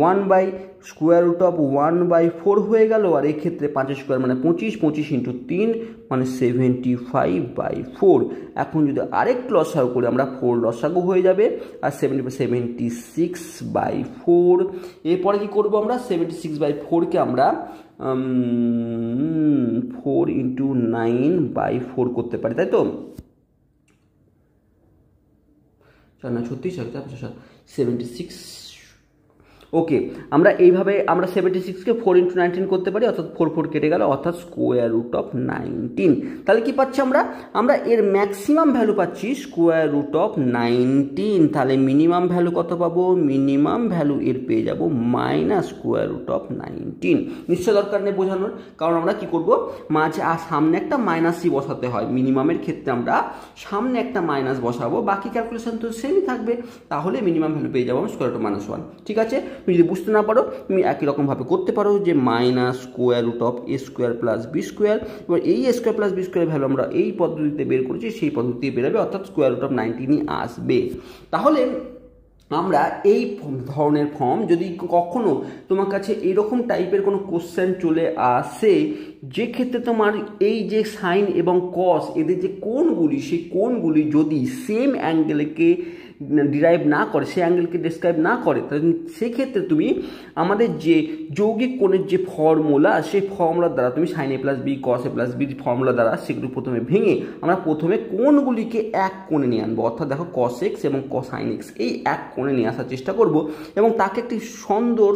1/√1/4 হয়ে গেল, আর এই ক্ষেত্রে 5 স্কোয়ার মানে 25, 25 ইন্টু 3 মানে 75/4। এখন যদি আরেকটু লসাগু করে আমরা 4 লসাগু হয়ে যাবে আর 76/4। এরপরে কি করবো, আমরা 76/4কে আমরা 4 ইন্টু 9/4 করতে পারি, তাই তো। 4 9 36 76 ওকে, আমরা এইভাবে আমরা 76কে 4 × 19 করতে পারি, অর্থাৎ 4 কেটে গেল, অর্থাৎ √19। তাহলে কি পাচ্ছি আমরা এর ম্যাক্সিমাম ভ্যালু পাচ্ছি √19। তাহলে মিনিমাম ভ্যালু কত পাবো? মিনিমাম ভ্যালু এর পেয়ে যাব -√19। নিশ্চয় দরকার নেই বোঝানোর, কারণ আমরা কি করব, মাঝে সামনে একটা মাইনাসই বসাতে হয়। মিনিমামের ক্ষেত্রে আমরা সামনে একটা মাইনাস বসাবো, বাকি ক্যালকুলেশন তো সেমই থাকবে। তাহলে মিনিমাম ভ্যালু পেয়ে যাবো √-1। ঠিক আছে, তুমি যদি বুঝতে না পারো তুমি একই রকমভাবে করতে পারো, যে -√a² + b²। এবার এই a² + b² ভ্যালু আমরা এই পদ্ধতিতে বের করেছি, সেই পদ্ধতিতে বেরোবে, অর্থাৎ √19ই আসবে। তাহলে আমরা এই ধরনের ফর্ম যদি কখনো তোমার কাছে এরকম টাইপের কোনো কোশ্চেন চলে আসে, যে ক্ষেত্রে তোমার এই যে সাইন এবং কস এদের যে কোণগুলি, সেই কোণগুলি যদি সেম অ্যাঙ্গেলকে ডিরাইভ না করে, সেই অ্যাঙ্গেলকে ডেসক্রাইব না করে, তাহলে সেক্ষেত্রে তুমি আমাদের যে যৌগিক কোণের যে ফর্মুলা, সেই ফর্মুলার দ্বারা তুমি sin a + b cos a + b formula দ্বারা সেগুলো প্রথমে ভেঙে আমরা প্রথমে কোণগুলিকে এক কোণে নিয়ে আনবো, অর্থাৎ দেখো cos x এবং sin x এই এক কোণে নিয়ে আসার চেষ্টা করব, এবং তাকে একটি সুন্দর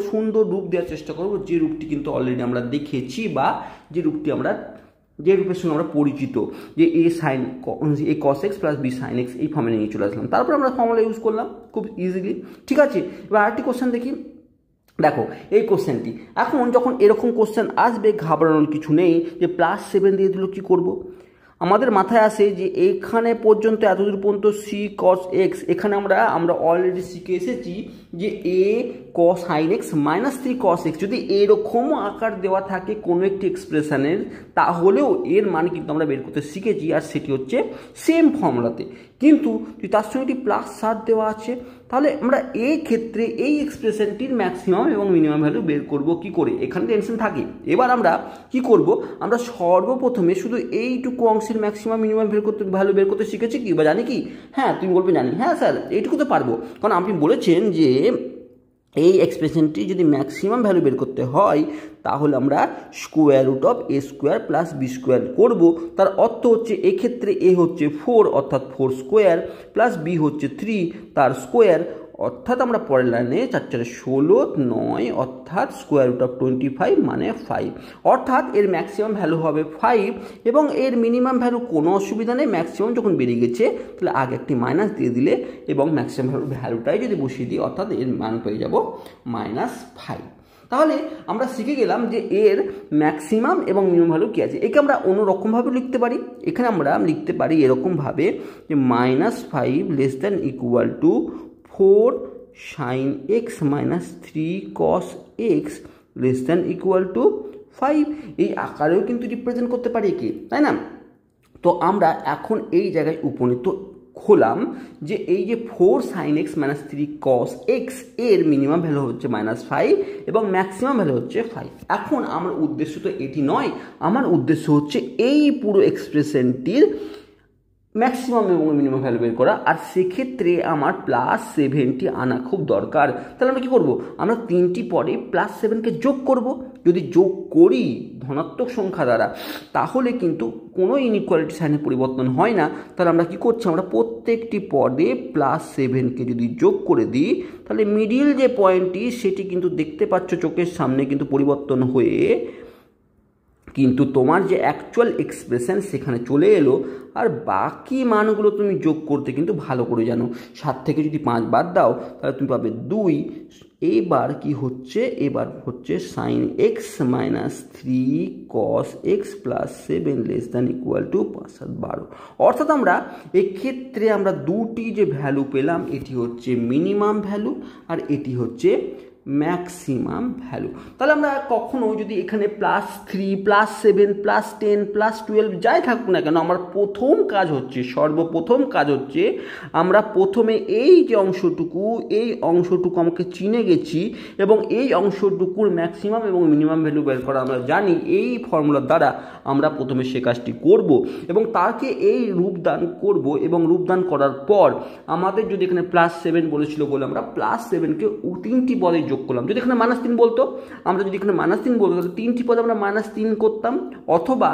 রূপ দেওয়ার চেষ্টা করব, যে রূপটি কিন্তু অলরেডি আমরা দেখেছি, বা যে রূপের সঙ্গে আমরা পরিচিত, যে a cos x + b sin x এই ফর্মে নিয়ে চলে আসলাম। তারপর আমরা ফর্মুলা ইউজ করলাম খুব ইজিলি। ঠিক আছে, এবার আরেকটি কোশ্চেন দেখি। দেখো এই কোশ্চেনটি, এখন যখন এরকম কোশ্চেন আসবে ঘাবড়ানোর কিছু নেই, যে +7 দিয়ে দিল কি করব। আমাদের মাথায় আসে যে এইখানে পর্যন্ত এতদূর পর্যন্ত c cos x, এখানে আমরা অলরেডি শিখে এসেছি যে a cos sin x -3 cos x যদি এরকম আকার দেওয়া থাকে কোনো একটি এক্সপ্রেশনের, তাহলেও এর মান কিন্তু আমরা বের করতে শিখেছি, আর সেটি হচ্ছে সেম ফর্মুলাতে। কিন্তু তার সঙ্গে একটি +7 দেওয়া আছে, তাহলে আমরা এই ক্ষেত্রে এই এক্সপ্রেশনটির ম্যাক্সিমাম এবং মিনিমাম ভ্যালু বের করব কি করে? এখানে টেনশন থাকে। এবার আমরা কি করব, আমরা সর্বপ্রথমে শুধু এইটুকু অংশের ম্যাক্সিমাম মিনিমাম ভ্যালু বের করতে শিখেছি কি, বা জানি কি? হ্যাঁ, তুমি বলবে জানি। হ্যাঁ স্যার, এইটুকু তো পারবো, কারণ আপনি বলেছেন যে এই এক্সপ্রেশনটি যদি ম্যাক্সিমাম ভ্যালু বের করতে হয়, তাহলে আমরা √a² + b² করব। তার অর্থ হচ্ছে এক্ষেত্রে a হচ্ছে 4, অর্থাৎ 4² + b হচ্ছে 3 তার স্কোয়ার, অর্থাৎ আমরা পরের লাইনে 4 × 16 9, অর্থাৎ √25 মানে 5, অর্থাৎ এর ম্যাক্সিমাম ভ্যালু হবে 5, এবং এর মিনিমাম ভ্যালু কোনো অসুবিধা নেই। ম্যাক্সিমাম যখন বেরিয়ে গেছে, তাহলে আগে একটি মাইনাস দিয়ে দিলে এবং ম্যাক্সিমাম ভ্যালুটাই যদি বসিয়ে দিই, অর্থাৎ এর মান পেয়ে যাব -5। তাহলে আমরা শিখে গেলাম যে এর ম্যাক্সিমাম এবং মিনিমাম ভ্যালু কী আছে। একে আমরা অন্যরকমভাবে লিখতে পারি। এখানে আমরা লিখতে পারি এরকমভাবে যে -5 ≤ 4 sin x -3 cos x ≤ 5, এই আকারেও কিন্তু রিপ্রেজেন্ট করতে পারি একে, তাই না? তো আমরা এখন এই জায়গায় উপনীত হলাম যে এই যে 4 sin x -3 cos x এর মিনিমাম ভ্যালু হচ্ছে -5 এবং ম্যাক্সিমাম ভ্যালু হচ্ছে 5। এখন আমার উদ্দেশ্য তো এটি নয়, আমার উদ্দেশ্য হচ্ছে এই পুরো এক্সপ্রেশনটির ম্যাক্সিমাম এবং মিনিমাম ভ্যালু বের করা, আর সেক্ষেত্রে আমার +7টি আনা খুব দরকার। তাহলে আমরা কী করব, আমরা 3টি পরে +7কে যোগ করব। যদি যোগ করি ধনাত্মক সংখ্যা দ্বারা, তাহলে কিন্তু কোনো ইনইকুয়ালিটি সাইনের পরিবর্তন হয় না। তাহলে আমরা কী করছি, আমরা প্রত্যেকটি পদে +7কে যদি যোগ করে দিই, তাহলে মিডিল যে পয়েন্টটি সেটি কিন্তু দেখতে পাচ্ছ চোখের সামনে কিন্তু পরিবর্তন হয়ে কিন্তু তোমার যে অ্যাকচুয়াল এক্সপ্রেশন সেখানে চলে এলো। আর বাকি মানগুলো তুমি যোগ করতে কিন্তু ভালো করে জানো। 7 থেকে যদি 5 বাদ দাও, তাহলে তুমি পাবে 2। এবার কি হচ্ছে, এবার হচ্ছে sin x -3 cos x + 7 ≤ 5-12, অর্থাৎ আমরা এক্ষেত্রে আমরা দুটি যে ভ্যালু পেলাম, এটি হচ্ছে মিনিমাম ভ্যালু আর এটি হচ্ছে ম্যাক্সিমাম ভ্যালু। তাহলে আমরা কখনো যদি এখানে +3 +7 +10 +12 যাই থাকুক না কেন, আমার সর্বপ্রথম কাজ হচ্ছে আমরা প্রথমে এই যে অংশটুকু, এই অংশটুকু আমাকে চিনে গেছি, এবং এই অংশটুকুর ম্যাক্সিমাম এবং মিনিমাম ভ্যালু বের করা আমরা জানি। এই ফর্মুলার দ্বারা আমরা প্রথমে সে কাজটি করব এবং তাকে এই রূপদান করব, এবং রূপদান করার পর আমাদের যদি এখানে +7 বলেছিল বলে আমরা +7কে 3টি পদে যোগ করলাম। যদি এখানে -3 বলতো, আমরা যদি এখানে -3 বলতো, তাহলে 3টি পদে আমরা -3 করতাম, অথবা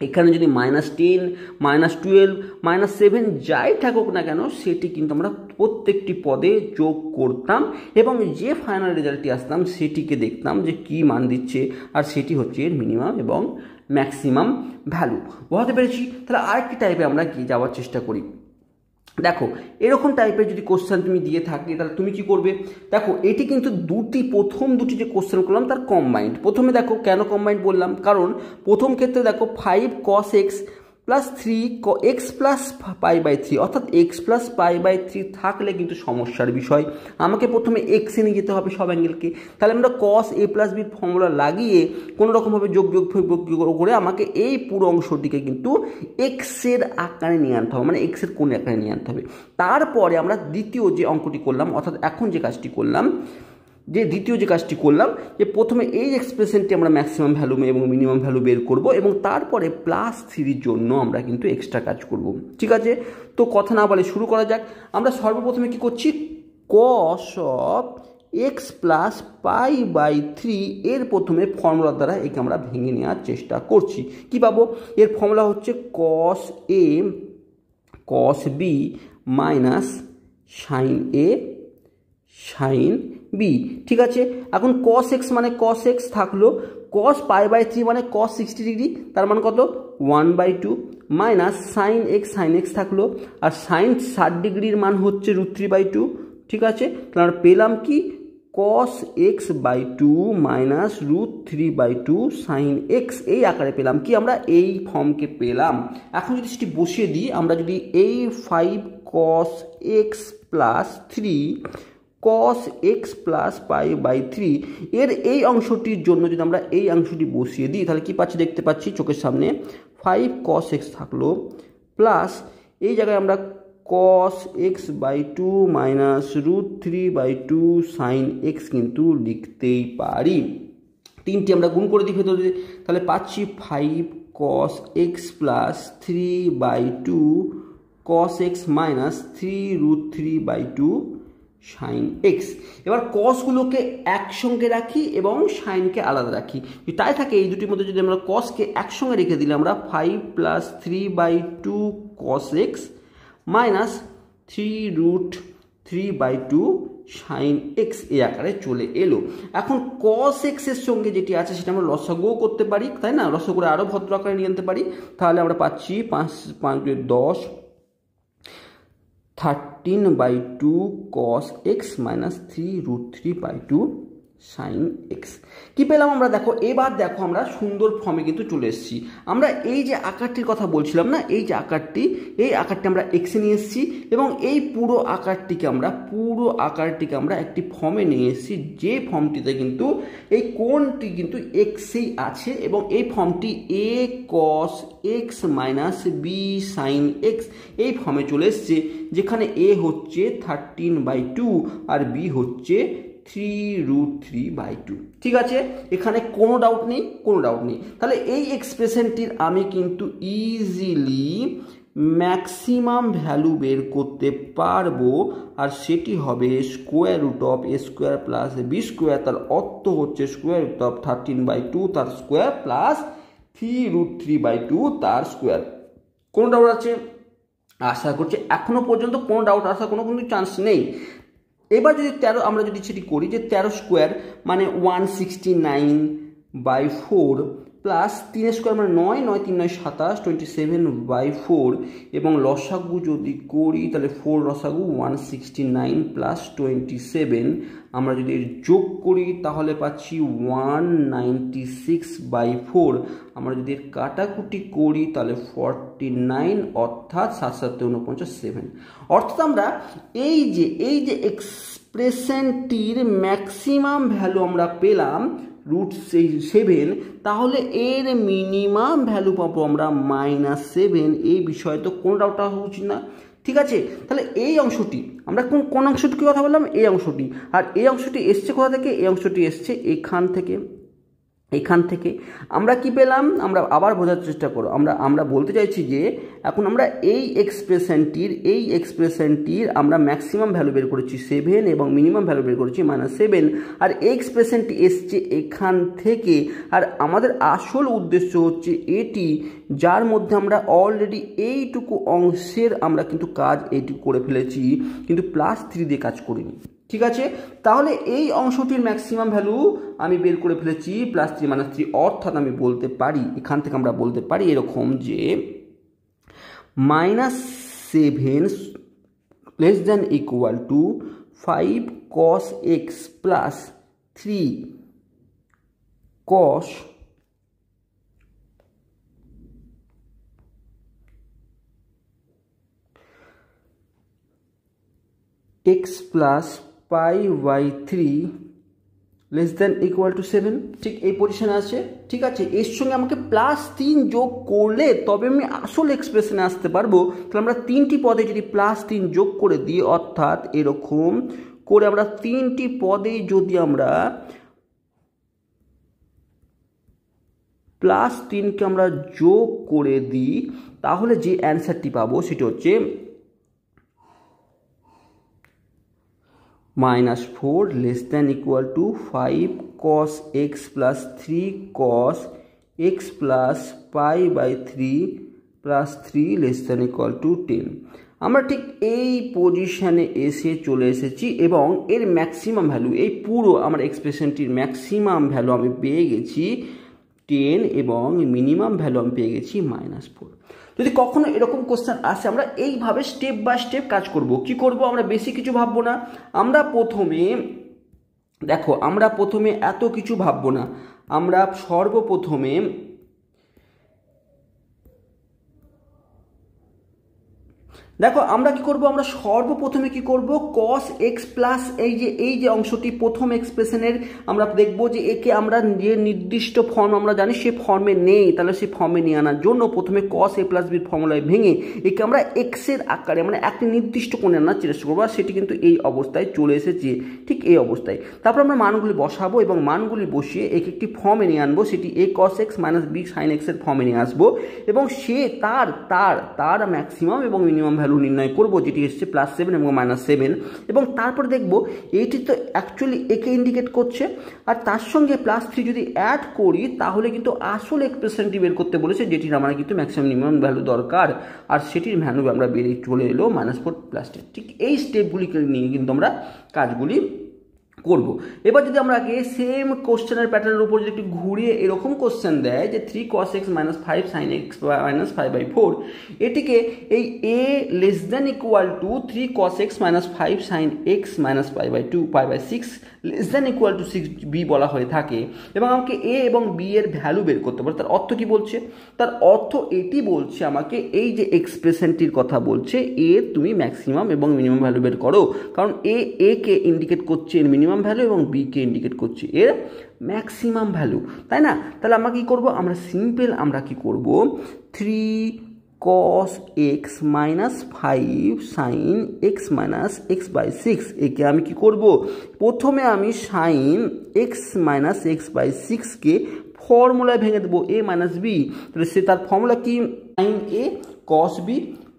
এখানে যদি -10, -12, -7 যাই থাকুক না কেন সেটি কিন্তু আমরা প্রত্যেকটি পদে যোগ করতাম এবং যে ফাইনাল রেজাল্টটি আসতাম সেটিকে দেখতাম যে কী মান দিচ্ছে, আর সেটি হচ্ছে এর মিনিমাম এবং ম্যাক্সিমাম ভ্যালু। বোঝাতে পেরেছি? তাহলে আরেকটি টাইপে আমরা কি যাওয়ার চেষ্টা করি। দেখো এরকম টাইপের যদি কোশ্চেন তুমি দিয়ে থাকে তাহলে তুমি কি করবে? দেখো এটি কিন্তু প্রথম দুটি যে কোশ্চেন করলাম তার কম্বাইন্ড। প্রথমে দেখো কেন কম্বাইন্ড বললাম, কারণ প্রথম ক্ষেত্রে দেখো 5 cos x plus 3 x plus π/3 অর্থাৎ x প্লাস π/3 থাকলে কিন্তু সমস্যার বিষয়। আমাকে প্রথমে এক্সে নিয়ে যেতে হবে সব অ্যাঙ্গেলকে। তাহলে আমরা cos a প্লাস বির ফর্মুলা লাগিয়ে কোনো রকমভাবে যোগ করে আমাকে এই পুরো অংশটিকে কিন্তু এক্সের আকারে নিয়ে আনতে হবে, মানে এক্সের কোন আকারে নিয়ে আনতে হবে। তারপরে আমরা দ্বিতীয় যে অঙ্কটি করলাম, অর্থাৎ এখন যে কাজটি করলাম, যে প্রথমে এই এক্সপ্রেশনটি আমরা ম্যাক্সিমাম ভ্যালু এবং মিনিমাম ভ্যালু বের করব এবং তারপরে +3 জন্য আমরা কিন্তু এক্সট্রা কাজ করব। ঠিক আছে, তো কথা না বলে শুরু করা যাক। আমরা সর্বপ্রথমে কি করছি, cos of x প্লাস π/3 এর প্রথমে ফর্মুলার দ্বারা একে আমরা ভেঙে নেওয়ার চেষ্টা করছি। কি পাবো? এর ফর্মুলা হচ্ছে cos a cos b minus sin a sin b। ঠিক আছে, এখন cos x মানে cos x থাকলো, cos π/3 মানে cos 60 ডিগ্রি, তার মানে কত 1/2 মাইনাস sin x থাকলো, আর sin 60 ডিগ্রির মান হচ্ছে √3/2। ঠিক আছে, তাহলে আমরা পেলাম কি cos x/2 minus √3/2 sin x। এই আকারে পেলাম কি, আমরা এই ফর্মকে পেলাম। এখন যদি সেটি বসিয়ে দিই, আমরা যদি এই 5 cos x plus 3 cos x plus π/3 এর এই অংশটির জন্য যদি আমরা এই অংশটি বসিয়ে দিই তাহলে কি পাচ্ছি, দেখতে পাচ্ছি চোখের সামনে 5 cos x থাকলো প্লাস এই জায়গায় আমরা cos x/2 minus √3/2 sin x কিন্তু লিখতেই পারি। তিনটি আমরা গুণ করে দিই ভেতরে, তাহলে পাচ্ছি 5 cos x plus 3/2 cos x minus 3√3/2 sin x। এবার কসগুলোকে একসঙ্গে রাখি এবং সাইনকে আলাদা রাখি। তাই থাকে এই দুটির মধ্যে যদি আমরা কসকে একসঙ্গে রেখে দিলে আমরা 5 plus 3/2 cos x minus 3√3/2 sin x এই আকারে চলে এলো। এখন cos x এর সঙ্গে যেটি আছে সেটা আমরা লসাগুও করতে পারি, তাই না? লসাগু করে আরও ভদ্র আকারে নিয়ে আনতে পারি। তাহলে আমরা পাচ্ছি 5×10 13/2 cos x minus 3√3/2 sin x। কি পেলাম আমরা? দেখো এবার দেখো আমরা সুন্দর ফর্মে কিন্তু চলে এসেছি। আমরা এই যে আকারটির কথা বলছিলাম না, এই যে আকারটি, এই আকারটি আমরা এক্সে নিয়ে এসেছি এবং এই পুরো আকারটিকে আমরা একটি ফর্মে নিয়ে এসেছি, যে ফর্মটিতে কিন্তু এই কোণটি কিন্তু এক্সেই আছে এবং এই ফর্মটি a cos x minus b sin x এই ফর্মে চলে এসছে, যেখানে a হচ্ছে 13/2 আর b হচ্ছে 3√3/2। ঠিক আছে, এখানে কোনো ডাউট নেই। তাহলে এই এক্সপ্রেশনটির আমি কিন্তু ইজিলি ম্যাক্সিমাম ভ্যালু বের করতে পারবো, আর সেটি হবে √a² প্লাস b², তার অর্থ হচ্ছে √13/2 তার স্কোয়ার প্লাস 3√3/2 তার স্কোয়ার। কোনো ডাউট আছে? আশা করছি এখনো পর্যন্ত কোনো ডাউট আসার কোনো চান্স নেই। এবার যদি আমরা যদি সেটি করি যে 13² মানে 169/4 প্লাস 3² মানে 9, 9 3 9 27, 27/4 এবং লসাগু যদি করি তাহলে 4 লসাগু 169 প্লাস 27, আমরা যদি যোগ করি তাহলে পাচ্ছি 196/4। আমরা যদি এর কাটাকুটি করি তাহলে 49, অর্থাৎ 7 7 49, অর্থাৎ আমরা এই যে এক্সপ্রেশনটির ম্যাক্সিমাম ভ্যালু আমরা পেলাম √7, তাহলে এর মিনিমাম ভ্যালু পাবো আমরা -7। এই বিষয়ে তো কোনো ডাউট হওয়া উচিত না। ঠিক আছে, তাহলে এই অংশটি আমরা কোন অংশটির কথা বললাম? এই অংশটি। আর এই অংশটি এসছে কোথা থেকে? এই অংশটি এসছে এখান থেকে। এখান থেকে আমরা কি পেলাম, আমরা আবার বোঝার চেষ্টা করো, আমরা বলতে চাইছি যে এখন আমরা এই এক্সপ্রেশনটির আমরা ম্যাক্সিমাম ভ্যালু বের করেছি 7 এবং মিনিমাম ভ্যালু বের করেছি -7, আর এই এক্সপ্রেশনটি এসছে এখান থেকে। আর আমাদের আসল উদ্দেশ্য হচ্ছে এটি, যার মধ্যে আমরা অলরেডি এইটুকু অংশের আমরা কিন্তু কাজ এইটুকু করে ফেলেছি, কিন্তু +3 দিয়ে কাজ করিনি। ঠিক আছে, তাহলে এই অংশটির ম্যাক্সিমাম ভ্যালু আমি বের করে ফেলেছি +3 -3, অর্থাৎ আমি বলতে পারি, এখান থেকে আমরা বলতে পারি এরকম যে -7 ≤ 5 cos x plus 3 cos x plus π/3 ≤ 7, ঠিক এই পজিশনে আছে। ঠিক আছে, এর সঙ্গে আমাকে +3 যোগ করলে তবে আমি আসল এক্সপ্রেশনে আসতে পারবো। তাহলে আমরা 3টি পদে যদি +3 যোগ করে দিই, অর্থাৎ এরকম করে আমরা 3টি পদে যদি আমরা +3কে আমরা যোগ করে দিই, তাহলে যে অ্যান্সারটি পাবো সেটি হচ্ছে -4 ≤ 5 cos x plus 3 cos x plus π/3 plus 3 ≤ 10। আমরা ঠিক এই পজিশনে চলে এসেছি এবং এর ম্যাক্সিমাম ভ্যালু, এই পুরো আমার এক্সপ্রেশনটির ম্যাক্সিমাম ভ্যালু আমি পেয়ে গেছি 10 এবং মিনিমাম ভ্যালু আমি পেয়ে গেছি -4। যদি কখনো এরকম কোশ্চেন আসে, আমরা এইভাবে স্টেপ বাই স্টেপ কাজ করব। কি করব, আমরা বেশি কিছু ভাববো না। আমরা প্রথমে এত কিছু ভাববো না। আমরা সর্বপ্রথমে আমরা কি করব, আমরা সর্বপ্রথমে কি করব, cos x প্লাস এই যে অংশটি প্রথম এক্সপ্রেশনের আমরা দেখব যে একে আমরা যে নির্দিষ্ট ফর্ম আমরা জানি সে ফর্মে নেই, তাহলে সেই ফর্মে নিয়ে আনার জন্য প্রথমে cos a প্লাস বির ফর্মুলায় ভেঙে একে আমরা x এর আকারে মানে একটি নির্দিষ্ট কোণে আনার চেষ্টা করবো। আর সেটি কিন্তু এই অবস্থায় চলে এসেছে, ঠিক এই অবস্থায়। তারপর আমরা মানগুলি বসাবো এবং মানগুলি বসিয়ে একে একটি ফর্মে নিয়ে আনবো, সেটি a cos x - b sin x এর ফর্মে নিয়ে আসবো এবং সে তার ম্যাক্সিমাম এবং মিনিমাম ভ্যালু নির্ণয় করব, যেটি এসছে +7 এবং -7। এবং তারপর দেখব এইটি তো অ্যাকচুয়ালি একে ইন্ডিকেট করছে, আর তার সঙ্গে +3 যদি অ্যাড করি তাহলে কিন্তু আসল এক্সপ্রেশনটি বের করতে বলেছে, যেটির আমার কিন্তু ম্যাক্সিমাম মিনিমাম ভ্যালু দরকার, আর সেটির ভ্যালু আমরা বেরিয়ে চলে এলো -4 +10। ঠিক এই স্টেপগুলিকে নিয়ে কিন্তু আমরা কাজগুলি করব। এবার যদি আমরা আগে সেম কোশ্চেনের প্যাটার্নের উপর যদি একটু ঘুরিয়ে এরকম কোশ্চেন দেয় যে 3 cos x - 5 sin x - 5/4, এটিকে এই a ≤ 3 cos x - 5 sin x - π/6 ≤ 6b বলা হয়ে থাকে এবং আমাকে a এবং b এর ভ্যালু বের করতে পারে। তার অর্থ কি বলছে? তার অর্থ এটি বলছে আমাকে, এই যে এক্সপ্রেশনটির কথা বলছে, a তুমি ম্যাক্সিমাম এবং মিনিমাম ভ্যালু বের করো, কারণ a কে ইন্ডিকেট করছে এর মিনিমাম ভ্যালু এবং b কে ইন্ডিকেট করছে এর ম্যাক্সিমাম ভ্যালু, তাই না? তাহলে আমরা কি করব, আমরা কি করব 3 cos x - 5 sin x - x/6, একে আমি কি করব, প্রথমে আমি sin x - x/6 কে ফর্মুলায় ভেঙে দেবো a - b। তাহলে সে তার ফর্মুলা কি, sin a cos b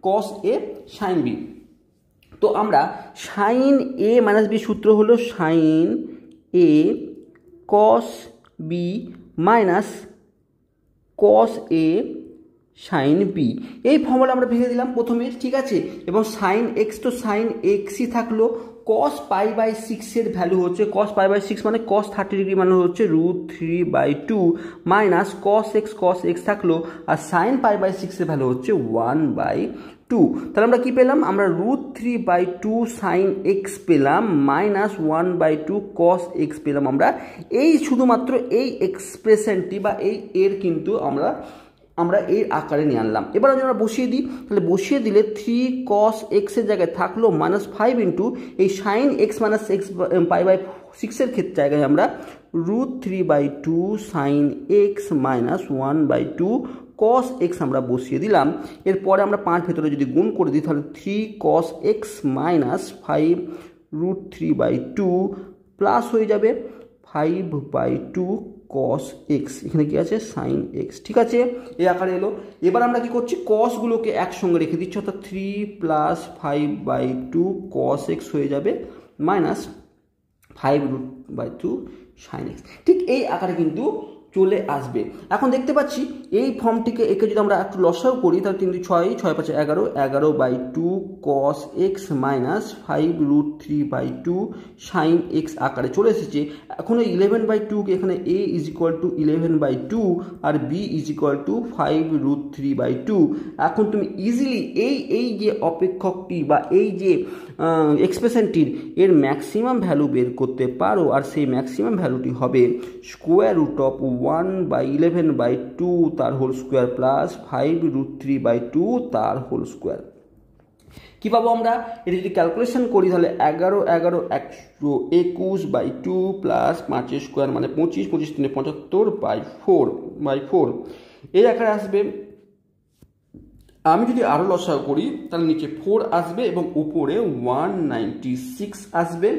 cos a sin b। তো আমরা sin a - b সূত্র হলো sin a cos b minus cos a sin b, এই ফর্মুলা আমরা ভেঙে দিলাম প্রথমে, ঠিক আছে। এবং sin x তো sin xই থাকলো, cos π/6 এর ভ্যালু হচ্ছে cos π/6 মানে cos 30 ডিগ্রি মানে হচ্ছে √3/2 মাইনাস cos x থাকলো, আর sin π/6 এর ভ্যালু হচ্ছে 1/2। তাহলে আমরা কি পেলাম, আমরা √3/2 sin x পেলাম মাইনাস 1/2 cos x পেলাম। আমরা এই শুধুমাত্র এই এক্সপ্রেশনটি বা এর কিন্তু আমরা এর আকারে নিয়ে আনলাম। এবার যদি আমরা বসিয়ে দিই, তাহলে বসিয়ে দিলে 3 cos x এর জায়গায় থাকলো -5 ইন্টু এই sin x - x π/6 এর ক্ষেত্রে জায়গায় আমরা √3/2 sin x - 1/2 cos x আমরা বসিয়ে দিলাম। এরপরে আমরা 5 ভেতরে যদি গুণ করে দিই, তাহলে 3 cos x - 5 √3/2 প্লাস হয়ে যাবে 5/2 cos x, এখানে কি আছে sin x, ঠিক আছে, এই আকারে এলো। এবার আমরা কি করছি, কসগুলোকে একসঙ্গে রেখে দিচ্ছি, অর্থাৎ 3 + 5/2 cos x হয়ে যাবে মাইনাস 5√2 sin x, ঠিক এই আকারে কিন্তু চলে আসবে। এখন দেখতে পাচ্ছি এই ফর্মটিকে একে যদি আমরা একটু লসাও করি তাহলে 3 × 6 6 × 5 11 11/2 cos x minus 5√3/2 sin x আকারে চলে এসেছে। এখন ওই 11/2 কে এখানে a = 11/2 আর b = 5√3/2। এখন তুমি ইজিলি এই যে অপেক্ষকটি বা এই যে এক্সপ্রেশনটির এর ম্যাক্সিমাম ভ্যালু বের করতে পারো, আর সেই ম্যাক্সিমাম ভ্যালুটি হবে √1/11/2 তার হোল স্কোয়ার প্লাস 5√3/2 তার হোল স্কোয়ার। কী পাবো আমরা, এটা যদি ক্যালকুলেশন করি তাহলে 11 11 121/2 প্লাস 5 স্কোয়ার মানে 25 25 3 75/4 এই আকারে আসবে। আমি যদি আরও লসাগু করি তাহলে নিচে 4 আসবে এবং উপরে 196 আসবে।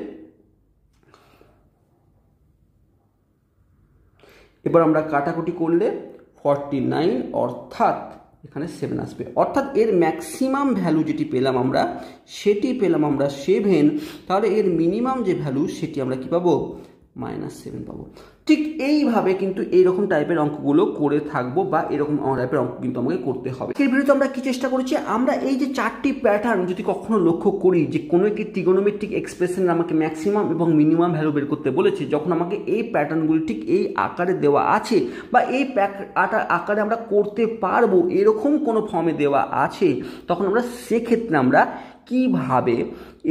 এবার আমরা কাটাকুটি করলে 49 অর্থাৎ এখানে 7 আসবে, অর্থাৎ এর ম্যাক্সিমাম ভ্যালু যেটি পেলাম আমরা সেটি পেলাম আমরা 7। তাহলে এর মিনিমাম যে ভ্যালু সেটি আমরা কি পাবো, -7 পাবো। ঠিক এইভাবে কিন্তু এইরকম টাইপের অঙ্কগুলো করে থাকবো বা এরকম টাইপের অঙ্ক কিন্তু আমাকে করতে হবে। এই ভিডিওতে আমরা কি চেষ্টা করেছি, আমরা এই যে 4টি প্যাটার্ন যদি কখনো লক্ষ্য করি যে কোনো একটি ট্রিগোনোমেট্রিক এক্সপ্রেশন আমাকে ম্যাক্সিমাম এবং মিনিমাম ভ্যালু বের করতে বলেছে, যখন আমাকে এই প্যাটার্নগুলি ঠিক এই আকারে দেওয়া আছে বা এই আকারে আমরা করতে পারবো এরকম কোনো ফর্মে দেওয়া আছে, তখন আমরা সেক্ষেত্রে আমরা কিভাবে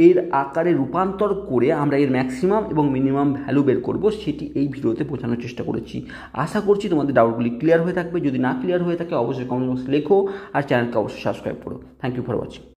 এর আকারে রূপান্তর করে আমরা এর ম্যাক্সিমাম এবং মিনিমাম ভ্যালু বের করব সেটি এই ভিডিওতে বোঝানোর চেষ্টা করেছি। আশা করছি তোমাদের ডাউটগুলি ক্লিয়ার হয়ে থাকবে। যদি না ক্লিয়ার হয়ে থাকে অবশ্যই কমেন্ট বক্সে লেখো আর চ্যানেলকে অবশ্যই সাবস্ক্রাইব করো। Thank you for watching.